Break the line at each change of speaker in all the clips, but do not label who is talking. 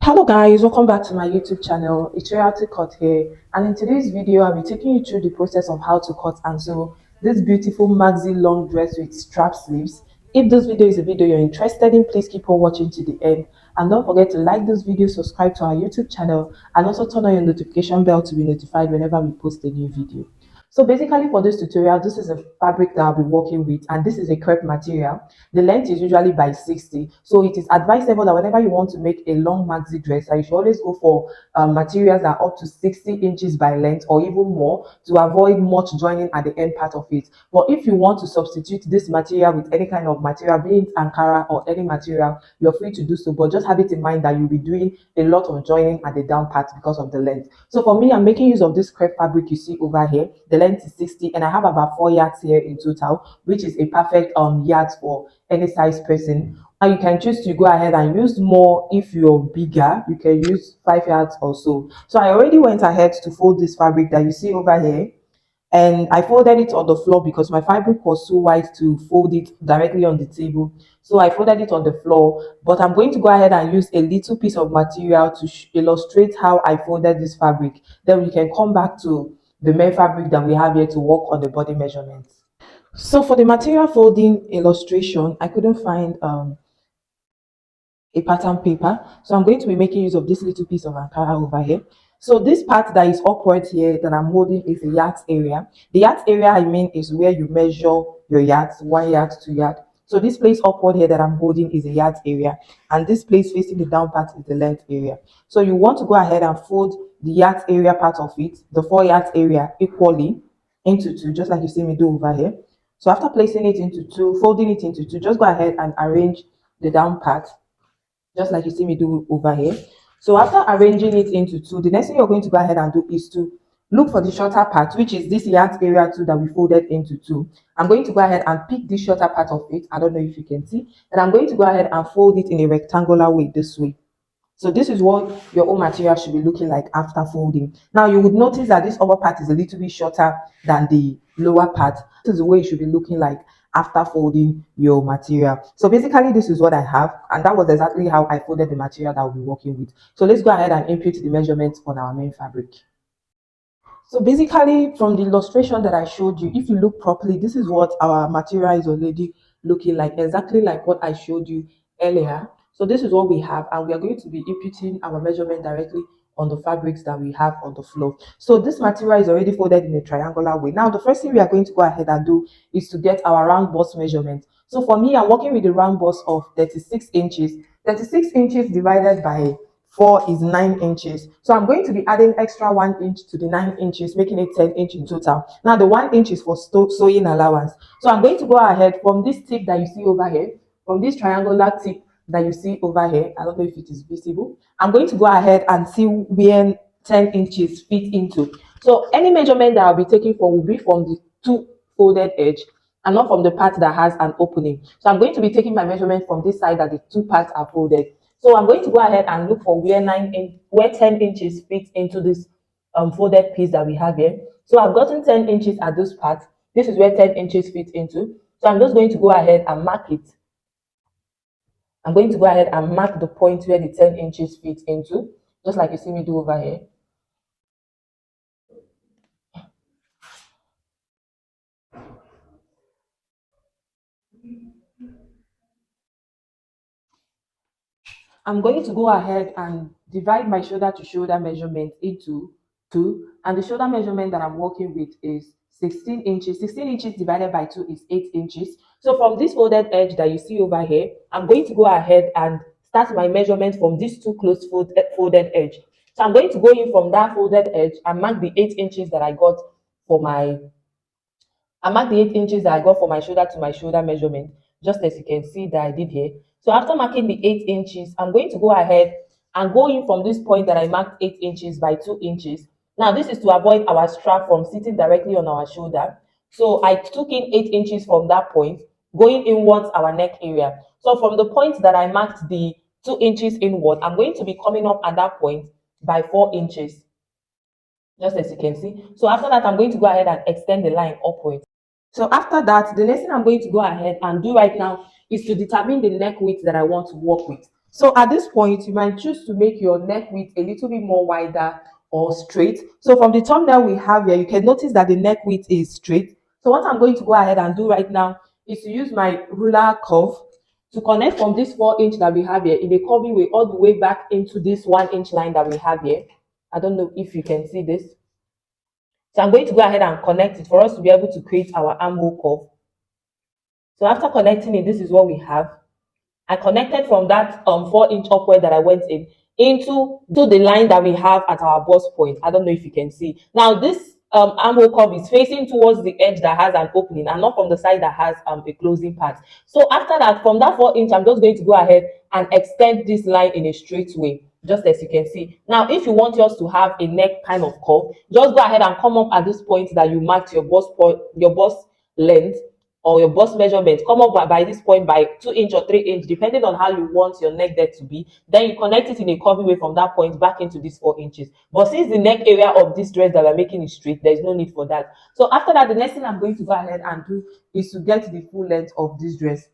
Hello guys, welcome back to my YouTube channel. It's Royalty Cut here, and in today's video I'll be taking you through the process of how to cut and sew this beautiful maxi long dress with strap sleeves. If this video is a video you're interested in, please keep on watching to the end, and don't forget to like this video, subscribe to our YouTube channel, and also turn on your notification bell to be notified whenever we post a new video. So basically for this tutorial, this is a fabric that I'll be working with, and this is a crepe material. The length is usually by 60. So it is advisable that whenever you want to make a long maxi dress, you should always go for materials that are up to 60 inches by length or even more to avoid much joining at the end part of it. But if you want to substitute this material with any kind of material, be it Ankara or any material, you're free to do so. But just have it in mind that you'll be doing a lot of joining at the down part because of the length. So for me, I'm making use of this crepe fabric you see over here. The length is 60 and I have about 4 yards here in total, which is a perfect yards for any size person. And you can choose to go ahead and use more. If you're bigger, you can use 5 yards or so. So I already went ahead to fold this fabric that you see over here, and I folded it on the floor because my fabric was too wide to fold it directly on the table. So I folded it on the floor, but I'm going to go ahead and use a little piece of material to illustrate how I folded this fabric. Then we can come back to the main fabric that we have here to work on the body measurements. So for the material folding illustration, I couldn't find a pattern paper. So I'm going to be making use of this little piece of Ankara over here. So this part that is upward here that I'm holding is the yards area. The yards area I mean is where you measure your yards, 1 yard, 2 yard. So this place upward here that I'm holding is the yards area, and this place facing the down part is the length area. So you want to go ahead and fold the yards area part of it, the 4 yards area, equally into two, just like you see me do over here. So after placing it into two, folding it into two, just go ahead and arrange the down part just like you see me do over here. So after arranging it into two, the next thing you're going to go ahead and do is to look for the shorter part, which is this yard area too that we folded into two. I'm going to go ahead and pick the shorter part of it. I don't know if you can see. And I'm going to go ahead and fold it in a rectangular way this way. So this is what your own material should be looking like after folding. Now you would notice that this upper part is a little bit shorter than the lower part. This is the way it should be looking like after folding your material. So basically this is what I have, and that was exactly how I folded the material that I'll be working with. So let's go ahead and input the measurements on our main fabric. So basically from the illustration that I showed you, if you look properly, this is what our material is already looking like, exactly like what I showed you earlier. So this is what we have, and we are going to be inputting our measurement directly on the fabrics that we have on the floor. So this material is already folded in a triangular way. Now the first thing we are going to go ahead and do is to get our round bust measurement. So for me, I'm working with the round bust of 36 inches. 36 inches divided by 4 is 9 inches. So I'm going to be adding extra 1 inch to the 9 inches, making it 10 inch in total. Now the 1 inch is for sewing allowance. So I'm going to go ahead from this tip that you see over here, from this triangular tip that you see over here. I don't know if it is visible. I'm going to go ahead and see where 10 inches fit into. So any measurement that I'll be taking for will be from the two folded edge and not from the part that has an opening. So I'm going to be taking my measurement from this side that the two parts are folded. So I'm going to go ahead and look for where 10 inches fits into this folded piece that we have here. So I've gotten 10 inches at this part. This is where 10 inches fit into. So I'm just going to go ahead and mark it. I'm going to go ahead and mark the point where the 10 inches fit into, just like you see me do over here. I'm going to go ahead and divide my shoulder to shoulder measurement into two, and the shoulder measurement that I'm working with is 16 inches. 16 inches divided by 2 is 8 inches. So from this folded edge that you see over here, I'm going to go ahead and start my measurement from this two close folded edge. So I'm going to go in from that folded edge and mark the 8 inches that I got for my I marked the 8 inches that I got for my shoulder to my shoulder measurement, just as you can see that I did here. So after marking the 8 inches, I'm going to go ahead and go in from this point that I marked 8 inches by 2 inches. Now this is to avoid our strap from sitting directly on our shoulder. So I took in 8 inches from that point, going inwards our neck area. So from the point that I marked the 2 inches inward, I'm going to be coming up at that point by 4 inches, just as you can see. So after that, I'm going to go ahead and extend the line upwards. So after that, the next thing I'm going to go ahead and do right now is to determine the neck width that I want to work with. So at this point, you might choose to make your neck width a little bit more wider or straight. So from the thumbnail we have here, you can notice that the neck width is straight. So what I'm going to go ahead and do right now is to use my ruler curve to connect from this 4 inch that we have here in a curving way all the way back into this 1 inch line that we have here. I don't know if you can see this. So I'm going to go ahead and connect it for us to be able to create our armhole curve. So after connecting it, this is what we have. I connected from that 4 inch upward that I went in into the line that we have at our bust point. I don't know if you can see. Now this armhole curve is facing towards the edge that has an opening and not from the side that has a closing part. So after that, from that 4 inch, I'm just going to go ahead and extend this line in a straight way, just as you can see. Now, if you want yours to have a neck kind of curve, just go ahead and come up at this point that you marked your bust point, your bust length or your bust measurement. Come up by this point by 2 inch or 3 inch, depending on how you want your neck depth to be. Then you connect it in a curvy way from that point back into these 4 inches. But since the neck area of this dress that we're making is straight, there's no need for that. So after that, the next thing I'm going to go ahead and do is to get the full length of this dress.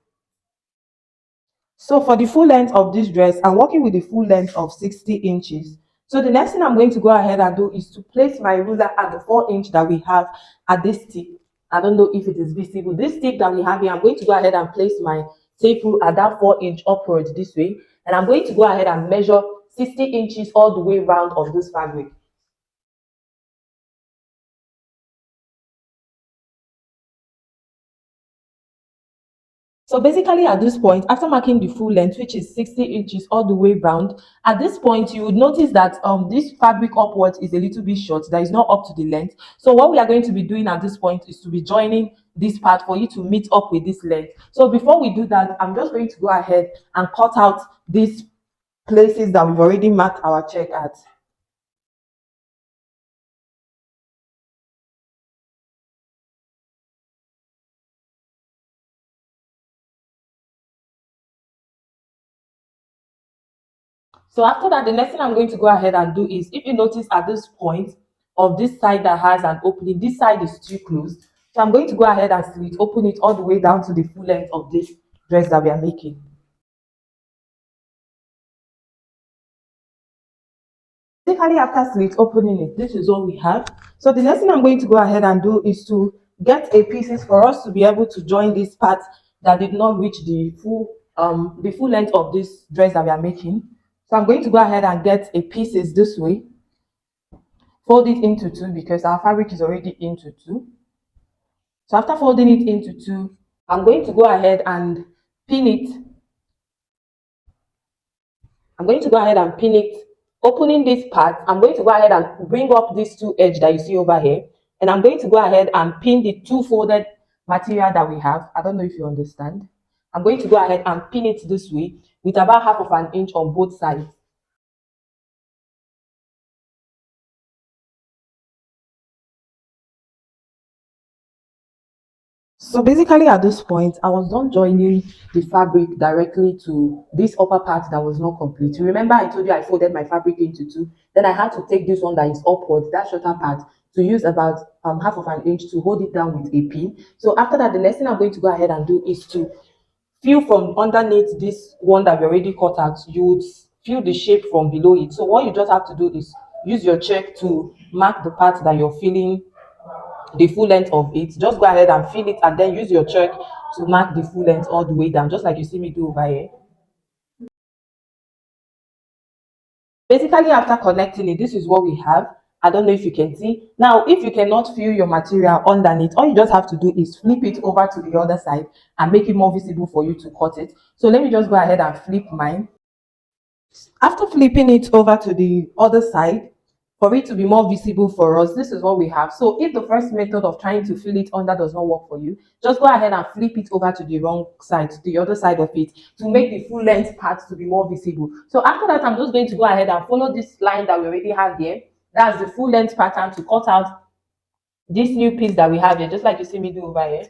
So for the full length of this dress, I'm working with the full length of 60 inches. So the next thing I'm going to go ahead and do is to place my ruler at the 4 inch that we have at this tip. I don't know if it is visible. This tip that we have here, I'm going to go ahead and place my tape rule at that 4 inch upward this way. And I'm going to go ahead and measure 60 inches all the way around of this fabric. So basically at this point, after marking the full length, which is 60 inches all the way round, at this point, you would notice that this fabric upwards is a little bit short, that is not up to the length. So what we are going to be doing at this point is to be joining this part for you to meet up with this length. So before we do that, I'm just going to go ahead and cut out these places that we've already marked our check at. So after that, the next thing I'm going to go ahead and do is, if you notice at this point of this side that has an opening, this side is too closed. So I'm going to go ahead and slit open it all the way down to the full length of this dress that we are making. Basically, after slit opening it, this is what we have. So the next thing I'm going to go ahead and do is to get a pieces for us to be able to join this part that did not reach the full length of this dress that we are making. So I'm going to go ahead and get a pieces this way, fold it into two because our fabric is already into two. So after folding it into two, I'm going to go ahead and pin it. I'm going to go ahead and pin it. Opening this part, I'm going to go ahead and bring up these two edges that you see over here. And I'm going to go ahead and pin the two folded material that we have. I don't know if you understand. I'm going to go ahead and pin it this way with about half of an inch on both sides. So basically at this point, I was done joining the fabric directly to this upper part that was not complete. You remember I told you I folded my fabric into two. Then I had to take this one that is upward, that shorter part, to use about half of an inch to hold it down with a pin. So after that, the next thing I'm going to go ahead and do is to feel from underneath this one that we already cut out. You would feel the shape from below it. So what you just have to do is use your check to mark the part that you're feeling the full length of it. Just go ahead and fill it and then use your check to mark the full length all the way down, just like you see me do over here. Basically, after connecting it, this is what we have. I don't know if you can see. Now, if you cannot feel your material underneath, all you just have to do is flip it over to the other side and make it more visible for you to cut it. So let me just go ahead and flip mine. After flipping it over to the other side, for it to be more visible for us, this is what we have. So if the first method of trying to fill it under does not work for you, just go ahead and flip it over to the wrong side, to the other side of it, to make the full length part to be more visible. So after that, I'm just going to go ahead and follow this line that we already have here. That's the full length pattern to cut out this new piece that we have here, just like you see me do over here.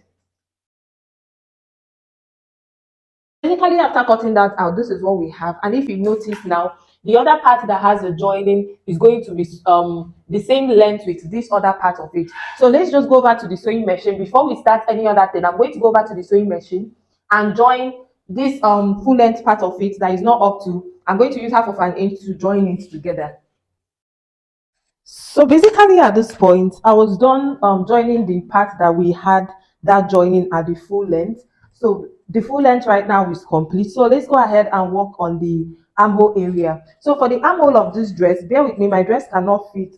Basically, after cutting that out, this is what we have. And if you notice now, the other part that has the joining is going to be the same length with this other part of it. So let's just go over to the sewing machine. Before we start any other thing, I'm going to go over to the sewing machine and join this full length part of it that is not up to, I'm going to use half of an inch to join it together. So basically at this point, I was done joining the part that we had that joining at the full length. So the full length right now is complete. So let's go ahead and work on the armhole area. So for the armhole of this dress, bear with me, my dress cannot fit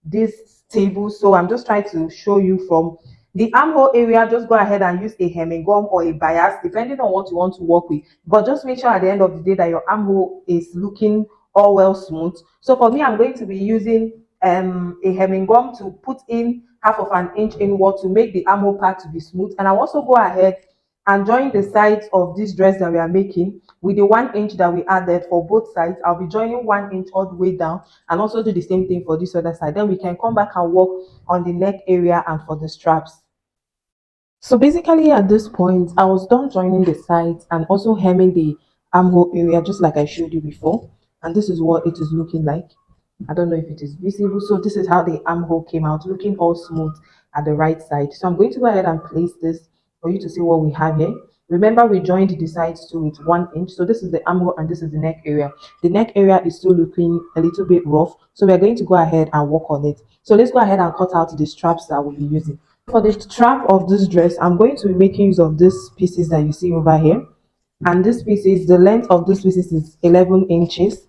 this table. So I'm just trying to show you from the armhole area. Just go ahead and use a hemming gum or a bias, depending on what you want to work with. But just make sure at the end of the day that your armhole is looking all well smooth. So for me, I'm going to be using a hemming gum to put in half of an inch inward to make the armhole part to be smooth. And I'll also go ahead and join the sides of this dress that we are making with the 1 inch that we added for both sides. I'll be joining 1 inch all the way down and also do the same thing for this other side. Then we can come back and work on the neck area and for the straps. So basically at this point, I was done joining the sides and also hemming the armhole area just like I showed you before. And this is what it is looking like. I don't know if it is visible. So this is how the armhole came out, looking all smooth at the right side. So I'm going to go ahead and place this for you to see what we have here. Remember, we joined the sides to with 1 inch. So this is the armhole and this is the neck area. The neck area is still looking a little bit rough. So we're going to go ahead and work on it. So let's go ahead and cut out the straps that we'll be using. For the strap of this dress, I'm going to be making use of these pieces that you see over here. And this pieces, the length of this pieces is 11 inches.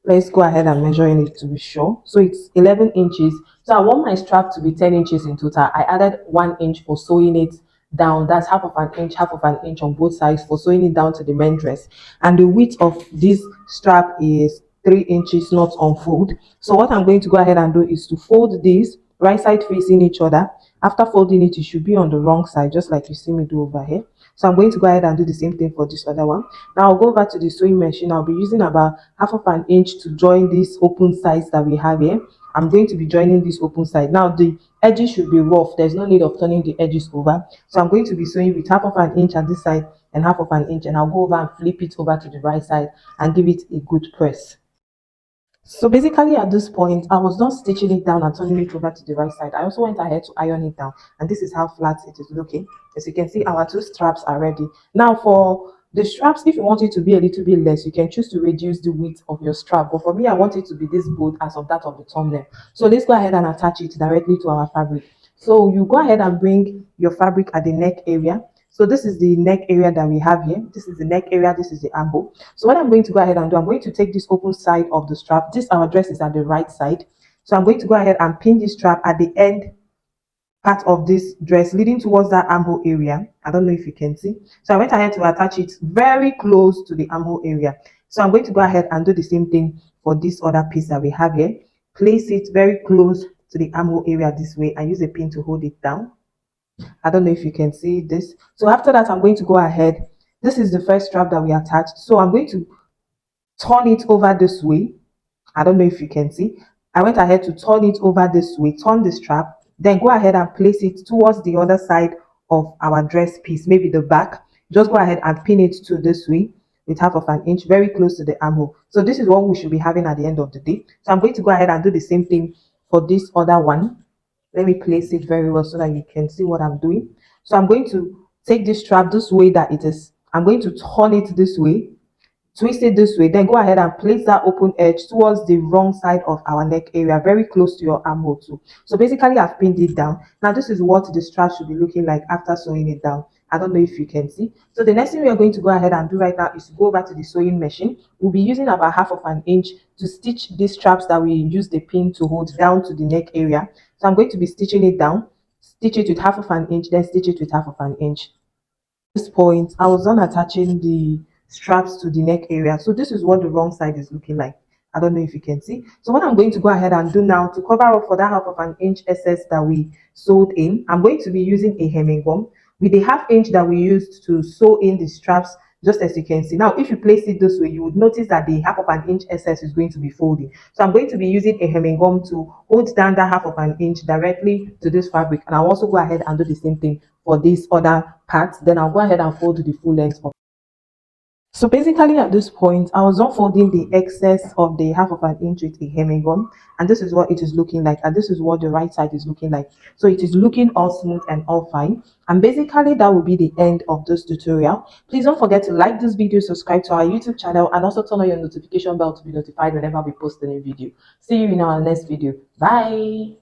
Let's go ahead and measuring it to be sure. So it's 11 inches. So I want my strap to be 10 inches in total. I added 1 inch for sewing it down. That's half of an inch on both sides for sewing it down to the main dress. And the width of this strap is 3 inches, not unfold. So what I'm going to go ahead and do is to fold this right side facing each other. After folding it, it should be on the wrong side, just like you see me do over here. So I'm going to go ahead and do the same thing for this other one. Now I'll go over to the sewing machine. I'll be using about half of an inch to join these open sides that we have here. I'm going to be joining this open side. Now the edges should be rough. There's no need of turning the edges over. So I'm going to be sewing with half of an inch at this side and half of an inch, and I'll go over and flip it over to the right side and give it a good press. So basically at this point, I was done stitching it down and turning it over to the right side. I also went ahead to iron it down, and this is how flat it is looking. As you can see, our two straps are ready. Now for the straps, if you want it to be a little bit less, you can choose to reduce the width of your strap. But for me, I want it to be this bold as of that of the thumbnail. So let's go ahead and attach it directly to our fabric. So you go ahead and bring your fabric at the neck area. So this is the neck area that we have here. This is the neck area. This is the armhole. So what I'm going to go ahead and do, I'm going to take this open side of the strap. This our dress is at the right side. So I'm going to go ahead and pin this strap at the end part of this dress leading towards that armhole area. I don't know if you can see. So I went ahead to attach it very close to the armhole area. So I'm going to go ahead and do the same thing for this other piece that we have here. Place it very close to the armhole area this way and use a pin to hold it down. I don't know if you can see this. So after that, I'm going to go ahead. This is the first strap that we attached. So I'm going to turn it over this way. I don't know if you can see. I went ahead to turn it over this way, turn the strap, then go ahead and place it towards the other side of our dress piece, maybe the back. Just go ahead and pin it to this way with half of an inch, very close to the armhole. So this is what we should be having at the end of the day. So I'm going to go ahead and do the same thing for this other one. Let me place it very well so that you can see what I'm doing. So I'm going to take this strap this way that it is. I'm going to turn it this way, twist it this way, then go ahead and place that open edge towards the wrong side of our neck area, very close to your armhole too. So basically I've pinned it down. Now this is what the strap should be looking like after sewing it down. I don't know if you can see. So the next thing we are going to go ahead and do right now is to go over to the sewing machine. We'll be using about half of an inch to stitch these straps that we use the pin to hold down to the neck area. So I'm going to be stitching it down, stitch it with half of an inch, then stitch it with half of an inch. This point, I was done attaching the straps to the neck area. So this is what the wrong side is looking like. I don't know if you can see. So what I'm going to go ahead and do now to cover up for that half of an inch excess that we sewed in, I'm going to be using a hemming gum with the half inch that we used to sew in the straps, just as you can see. Now, if you place it this way, you would notice that the half of an inch excess is going to be folding. So I'm going to be using a hemming gum to hold down that half of an inch directly to this fabric. And I'll also go ahead and do the same thing for this other part. Then I'll go ahead and fold the full length of. So basically at this point, I was unfolding the excess of the half of an inch with a hemming gun, and this is what it is looking like, and this is what the right side is looking like. So it is looking all smooth and all fine. And basically that will be the end of this tutorial. Please don't forget to like this video, subscribe to our YouTube channel, and also turn on your notification bell to be notified whenever we post a new video. See you in our next video. Bye.